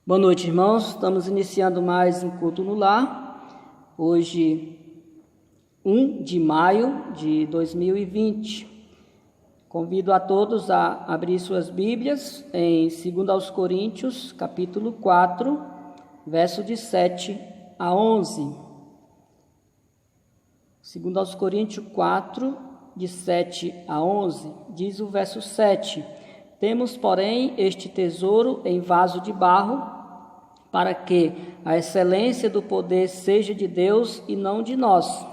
Boa noite, irmãos. Estamos iniciando mais um culto no lar. Hoje, 1 de maio de 2020. Convido a todos a abrir suas Bíblias em 2 Coríntios, capítulo 4, verso de 7 a 11. 2 Coríntios 4, de 7 a 11, diz o verso 7: Temos, porém, este tesouro em vaso de barro, para que a excelência do poder seja de Deus e não de nós.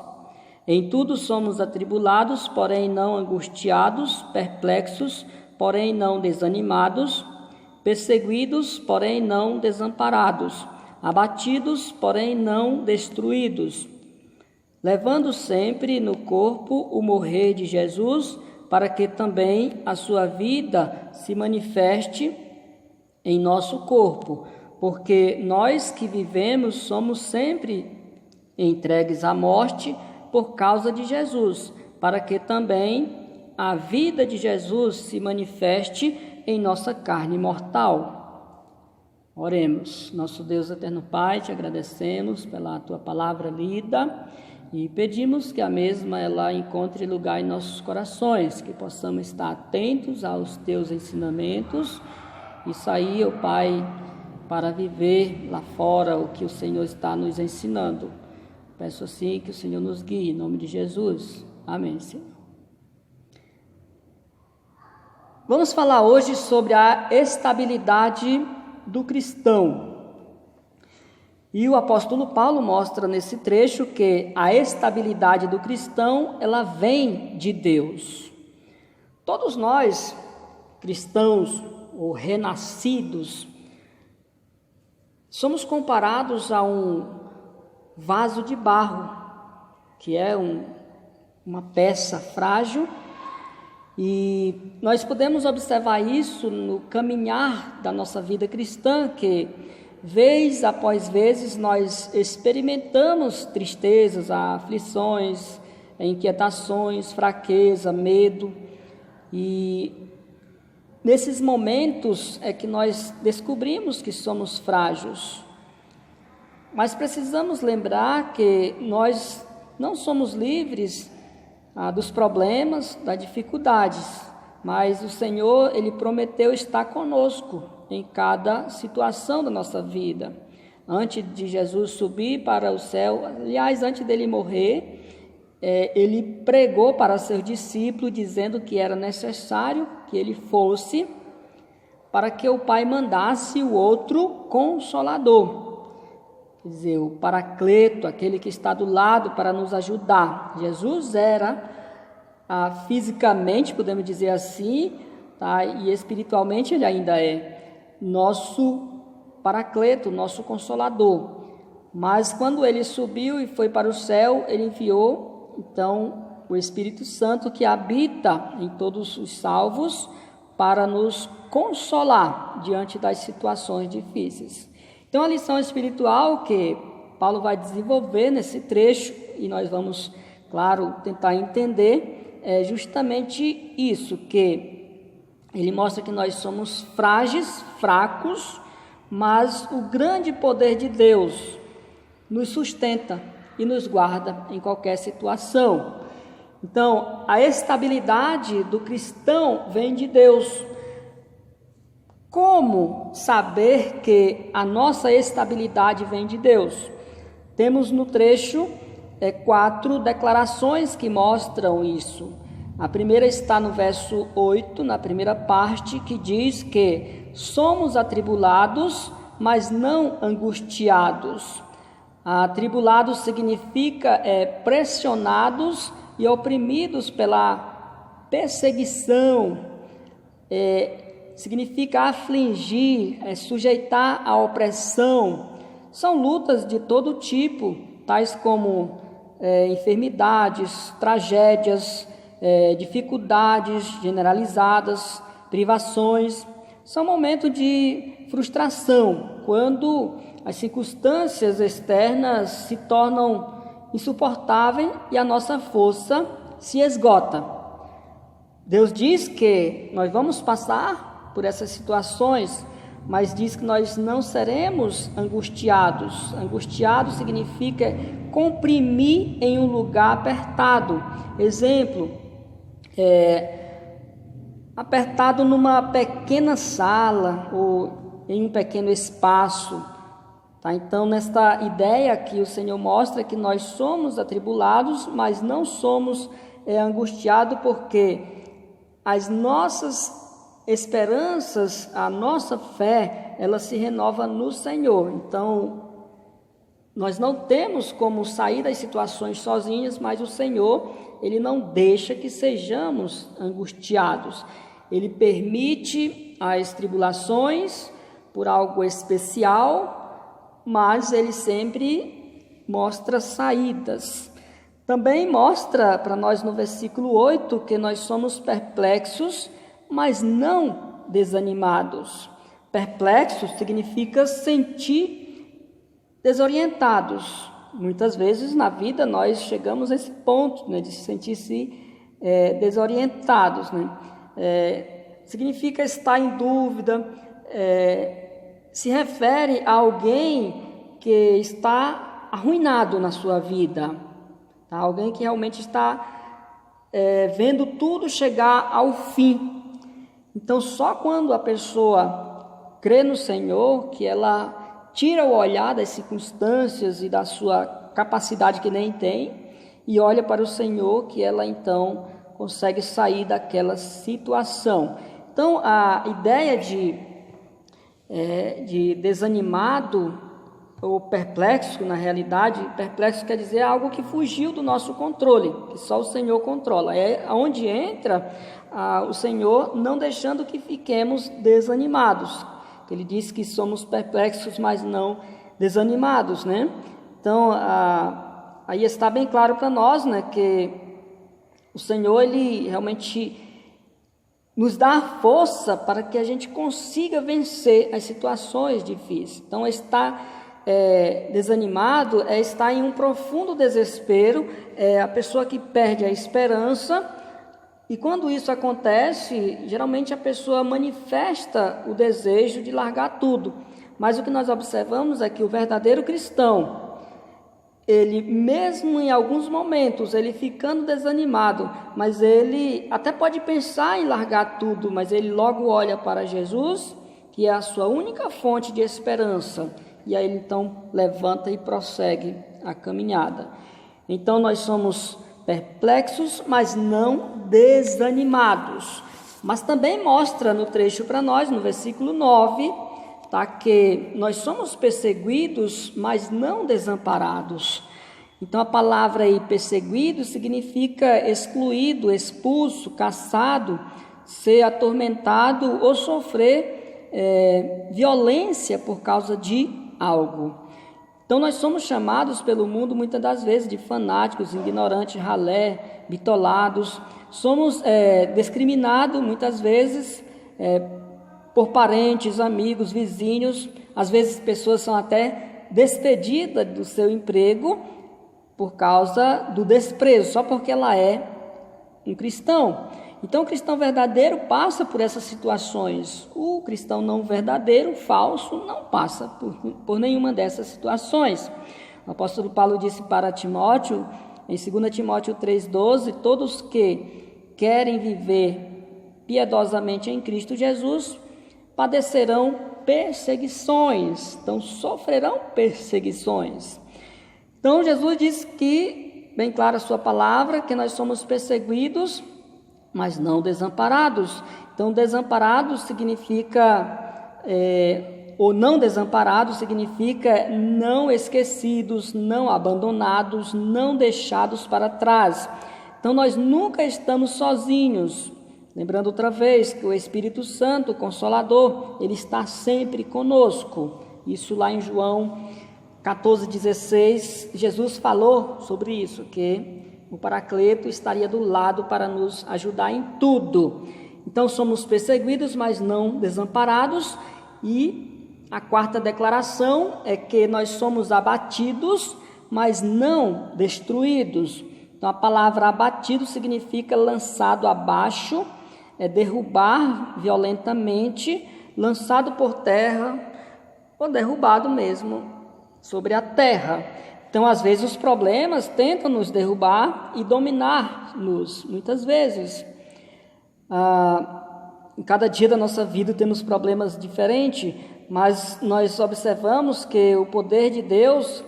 Em tudo somos atribulados, porém não angustiados, perplexos, porém não desanimados, perseguidos, porém não desamparados, abatidos, porém não destruídos, levando sempre no corpo o morrer de Jesus, para que também a sua vida se manifeste em nosso corpo, porque nós que vivemos somos sempre entregues à morte por causa de Jesus, para que também a vida de Jesus se manifeste em nossa carne mortal. Oremos. Nosso Deus eterno Pai, te agradecemos pela tua palavra lida e pedimos que a mesma ela encontre lugar em nossos corações, que possamos estar atentos aos teus ensinamentos e sair, ó Pai, para viver lá fora o que o Senhor está nos ensinando. Peço assim que o Senhor nos guie, em nome de Jesus. Amém, Senhor. Vamos falar hoje sobre a estabilidade do cristão. E o apóstolo Paulo mostra nesse trecho que a estabilidade do cristão, ela vem de Deus. Todos nós, cristãos ou renascidos, somos comparados a um vaso de barro, que é uma peça frágil, e nós podemos observar isso no caminhar da nossa vida cristã, que vez após vezes nós experimentamos tristezas, aflições, inquietações, fraqueza, medo, e nesses momentos é que nós descobrimos que somos frágeis. Mas precisamos lembrar que nós não somos livres dos problemas, das dificuldades, mas o Senhor, Ele prometeu estar conosco em cada situação da nossa vida. Antes de Jesus subir para o céu, aliás, antes dele morrer, ele pregou para seus discípulos, dizendo que era necessário que ele fosse para que o Pai mandasse o outro Consolador. Quer dizer, o Paracleto, aquele que está do lado para nos ajudar. Jesus era, fisicamente, podemos dizer assim, tá? E espiritualmente ele ainda é nosso Paracleto, nosso Consolador. Mas quando ele subiu e foi para o céu, ele enviou, então, o Espírito Santo que habita em todos os salvos para nos consolar diante das situações difíceis. Então, a lição espiritual que Paulo vai desenvolver nesse trecho, e nós vamos, claro, tentar entender, é justamente isso, que ele mostra que nós somos frágeis, fracos, mas o grande poder de Deus nos sustenta e nos guarda em qualquer situação. Então, a estabilidade do cristão vem de Deus. Como saber que a nossa estabilidade vem de Deus? Temos no trecho 4 declarações que mostram isso. A primeira está no verso 8, na primeira parte, que diz que somos atribulados, mas não angustiados. Atribulados significa pressionados e oprimidos pela perseguição, significa afligir, sujeitar à opressão. São lutas de todo tipo, tais como enfermidades, tragédias, dificuldades generalizadas, privações. São momentos de frustração, quando as circunstâncias externas se tornam insuportáveis e a nossa força se esgota. Deus diz que nós vamos passar por essas situações, mas diz que nós não seremos angustiados. Angustiado significa comprimir em um lugar apertado. Exemplo, apertado numa pequena sala ou em um pequeno espaço. Tá? Então, nesta ideia aqui, o Senhor mostra que nós somos atribulados, mas não somos angustiados, porque as nossas esperanças, a nossa fé, ela se renova no Senhor. Então, nós não temos como sair das situações sozinhos, mas o Senhor, Ele não deixa que sejamos angustiados. Ele permite as tribulações por algo especial, mas Ele sempre mostra saídas. Também mostra para nós no versículo 8 que nós somos perplexos, mas não desanimados. Perplexos significa sentir desorientados. Muitas vezes na vida nós chegamos a esse ponto, né, de sentir-se desorientados. Né? Significa estar em dúvida, se refere a alguém que está arruinado na sua vida, tá? Alguém que realmente está vendo tudo chegar ao fim. Então, só quando a pessoa crê no Senhor, que ela tira o olhar das circunstâncias e da sua capacidade que nem tem, e olha para o Senhor, que ela então consegue sair daquela situação. Então, a ideia de desanimado ou perplexo, na realidade, perplexo quer dizer algo que fugiu do nosso controle, que só o Senhor controla. É onde entra o Senhor não deixando que fiquemos desanimados. Ele diz que somos perplexos, mas não desanimados, né? Então, aí está bem claro para nós, né, que o Senhor, Ele realmente nos dá força para que a gente consiga vencer as situações difíceis. Então, estar desanimado é estar em um profundo desespero, a pessoa que perde a esperança. E quando isso acontece, geralmente a pessoa manifesta o desejo de largar tudo. Mas o que nós observamos é que o verdadeiro cristão, ele mesmo em alguns momentos, ele ficando desanimado, mas ele até pode pensar em largar tudo, mas ele logo olha para Jesus, que é a sua única fonte de esperança. E aí ele então levanta e prossegue a caminhada. Então nós somos perplexos, mas não desanimados. Mas também mostra no trecho para nós, no versículo 9, tá, que nós somos perseguidos, mas não desamparados. Então a palavra aí perseguido significa excluído, expulso, caçado, ser atormentado ou sofrer violência por causa de algo. Então nós somos chamados pelo mundo muitas das vezes de fanáticos, ignorantes, ralé, bitolados. Somos discriminados muitas vezes por parentes, amigos, vizinhos. Às vezes pessoas são até despedidas do seu emprego por causa do desprezo, só porque ela é um cristão. Então o cristão verdadeiro passa por essas situações. O cristão não verdadeiro, falso, não passa por nenhuma dessas situações. O apóstolo Paulo disse para Timóteo, em 2 Timóteo 3,12, todos que querem viver piedosamente em Cristo Jesus padecerão perseguições, então sofrerão perseguições. Então Jesus diz que, bem clara a sua palavra, que nós somos perseguidos, mas não desamparados. Então desamparados significa, ou não desamparados significa não esquecidos, não abandonados, não deixados para trás. Então nós nunca estamos sozinhos. Lembrando outra vez que o Espírito Santo, o Consolador, ele está sempre conosco. Isso lá em João 14,16, Jesus falou sobre isso, que o Paracleto estaria do lado para nos ajudar em tudo. Então somos perseguidos, mas não desamparados. E a quarta declaração é que nós somos abatidos, mas não destruídos. Então a palavra abatido significa lançado abaixo, derrubar violentamente, lançado por terra ou derrubado mesmo sobre a terra. Então, às vezes, os problemas tentam nos derrubar e dominar-nos, muitas vezes. Em cada dia da nossa vida temos problemas diferentes, mas nós observamos que o poder de Deus,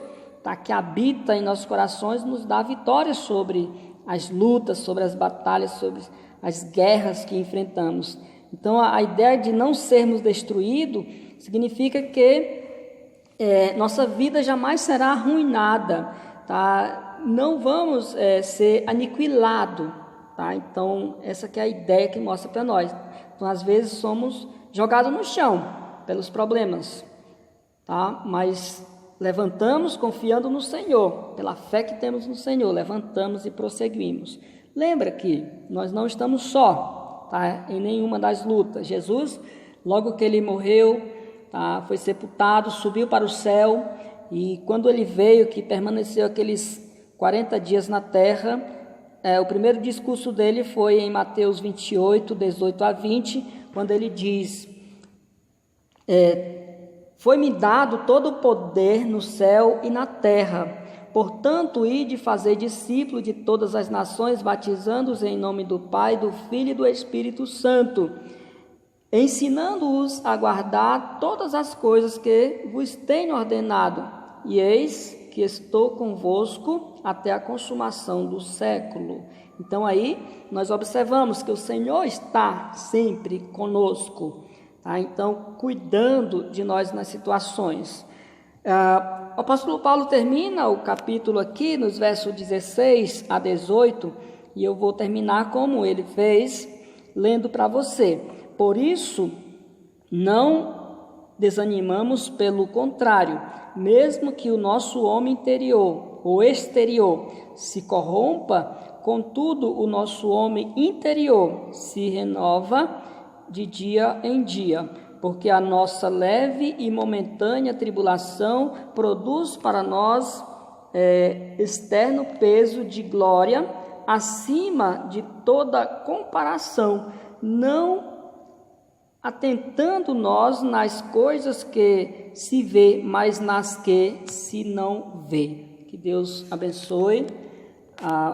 que habita em nossos corações, nos dá vitória sobre as lutas, sobre as batalhas, sobre as guerras que enfrentamos. Então, a ideia de não sermos destruídos significa que nossa vida jamais será arruinada, tá? Não vamos ser aniquilados, tá? Então, essa que é a ideia que mostra para nós. Então, às vezes, somos jogados no chão pelos problemas, tá? Mas levantamos confiando no Senhor, pela fé que temos no Senhor, levantamos e prosseguimos. Lembra que nós não estamos só, tá? Em nenhuma das lutas. Jesus, logo que ele morreu, foi sepultado, subiu para o céu, e quando ele veio, que permaneceu aqueles 40 dias na terra, o primeiro discurso dele foi em Mateus 28, 18 a 20, quando ele diz: foi-me dado todo o poder no céu e na terra, portanto, ide fazer discípulos de todas as nações, batizando-os em nome do Pai, do Filho e do Espírito Santo, ensinando-os a guardar todas as coisas que vos tenho ordenado, e eis que estou convosco até a consumação do século. Então aí nós observamos que o Senhor está sempre conosco, tá? Então cuidando de nós nas situações. O apóstolo Paulo termina o capítulo aqui nos versos 16 a 18, e eu vou terminar como ele fez, lendo para você. Por isso, não desanimamos, pelo contrário, mesmo que o nosso homem interior ou exterior se corrompa, contudo o nosso homem interior se renova de dia em dia, porque a nossa leve e momentânea tribulação produz para nós externo peso de glória acima de toda comparação, não atentando nós nas coisas que se vê, mas nas que se não vê. Que Deus abençoe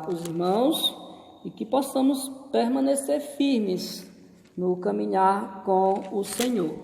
os irmãos e que possamos permanecer firmes no caminhar com o Senhor.